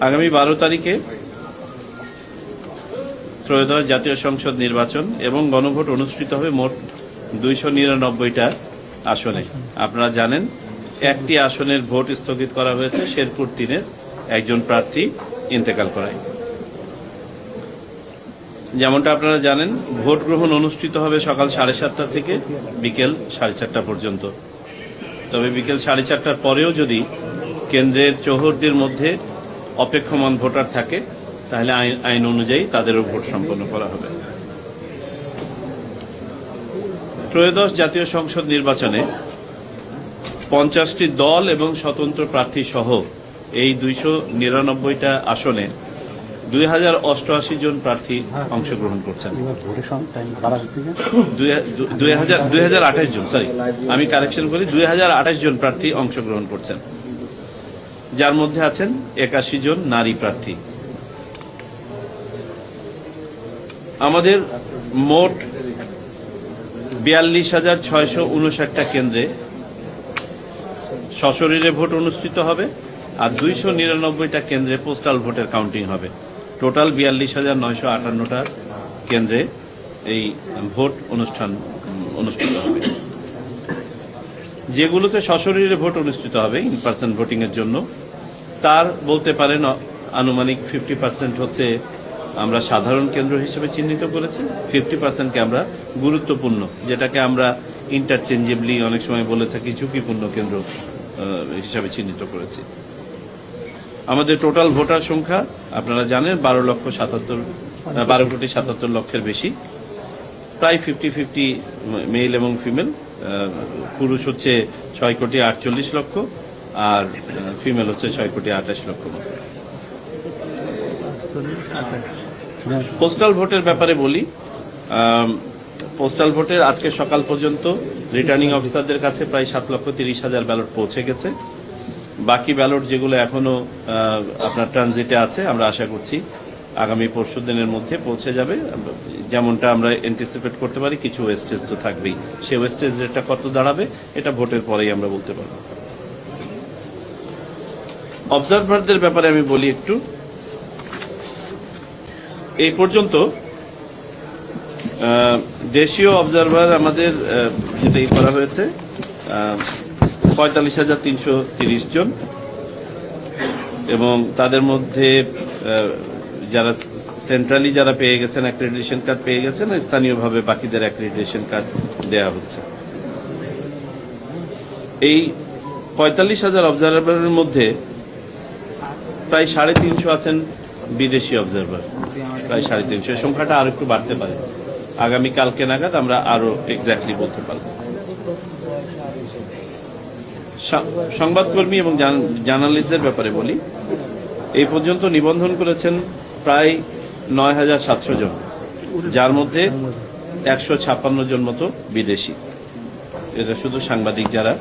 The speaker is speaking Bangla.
আগামী 12 তারিখে ত্রয়োদশ জাতীয় সংসদ নির্বাচন এবং গণভোট অনুষ্ঠিত হবে মোট 299টা আসনে। আপনারা জানেন একটি আসনের ভোট স্থগিত করা হয়েছে শেরপুর 3-এর একজন প্রার্থী ইন্তেকাল করায়। যেমনটা আপনারা জানেন ভোট গ্রহণ অনুষ্ঠিত হবে সকাল 7:30টা থেকে বিকেল 4:30টা পর্যন্ত। তবে বিকেল 4:30টার পরেও যদি কেন্দ্রের চৌহদ্দির মধ্যে অপেক্ষমান ভোটার থাকে তাহলে আইন অনুযায়ী তাদেরও ভোট সম্পন্ন করা হবে। ত্রয়োদশ জাতীয় সংসদ নির্বাচনে 50টি দল এবং স্বতন্ত্র প্রার্থী সহ এই 299টা আসনে 2088 জন প্রার্থী অংশগ্রহণ করছেন। 2028 জন, সরি আমি কারেকশন করি, 2028 জন প্রার্থী অংশগ্রহণ করছেন, যার মধ্যে আছেন 81 জন নারী প্রার্থী। আমাদের মোট 42,659টা কেন্দ্রে সশরীরে ভোট অনুষ্ঠিত হবে আর 299টা কেন্দ্রে পোস্টাল ভোটের কাউন্টিং হবে। টোটাল 42,958টা কেন্দ্রে এই ভোট অনুষ্ঠিত হবে। যেগুলোতে সশরীরে ভোট অনুষ্ঠিত হবে ইন পার্সন ভোটিং এর জন্য, তার বলতে পারেন আনুমানিক 50% হচ্ছে আমরা সাধারণ কেন্দ্র হিসেবে চিহ্নিত করেছি, 50%কে আমরা গুরুত্বপূর্ণ, যেটাকে আমরা ইন্টারচেঞ্জেবলি অনেক সময় বলে থাকি ঝুঁকিপূর্ণ কেন্দ্র হিসাবে চিহ্নিত করেছি। আমাদের টোটাল ভোটার সংখ্যা আপনারা জানেন 12,77,00,000 বেশি, প্রায় 50-50 মেল এবং ফিমেল। পুরুষ হচ্ছে 6,48,00,000 আর ফিমেল হচ্ছে 6,28,00,000 মতো। পোস্টাল ভোটের ব্যাপারে বলি, পোস্টাল ভোটের আজকে সকাল পর্যন্ত রিটার্নিং অফিসারদের কাছে প্রায় 7,30,000 ব্যালট পৌঁছে গেছে। বাকি ব্যালট যেগুলো এখনো আপনার ট্রানজিটে আছে, আমরা আশা করছি আগামী পরশু দিনের মধ্যে পৌঁছে যাবে। যেমনটা আমরা এন্টিসিপেট করতে পারি কিছু ওয়েস্টেজ তো থাকবেই, সেই ওয়েস্টেজ রেটটা কত দাঁড়াবে এটা ভোটের পরেই আমরা বলতে পারব। অবজারভারদের ব্যাপারে আমি বলি একটু। এই পর্যন্ত দেশীয় অবজারভার আমাদের যেটা করা হয়েছে 45,330 জন, এবং তাদের মধ্যে যারা সেন্ট্রালি যারা পেয়ে গেছেন অ্যাক্রেডিটেশন কার্ড পেয়ে গেছেন, স্থানীয়ভাবে বাকিদের অ্যাক্রেডিটেশন কার্ড দেয়া হচ্ছে। এই 45,000 অবজারভারের মধ্যে প্রায় 350 আছেন বিদেশি অবজারভার, প্রায় 350। সংখ্যাটা আরো একটু বাড়তে পারে, আগামী কালকে নাগাদ আমরা আরো এক্স্যাক্টলি বলতে পারব। সংবাদকর্মী এবং জার্নালিস্টদের ব্যাপারে বলি, এই পর্যন্ত নিবন্ধন করেছেন প্রায় 9,700 জন, যার মধ্যে 156 জন মতো বিদেশি। এটা শুধু সাংবাদিক যারা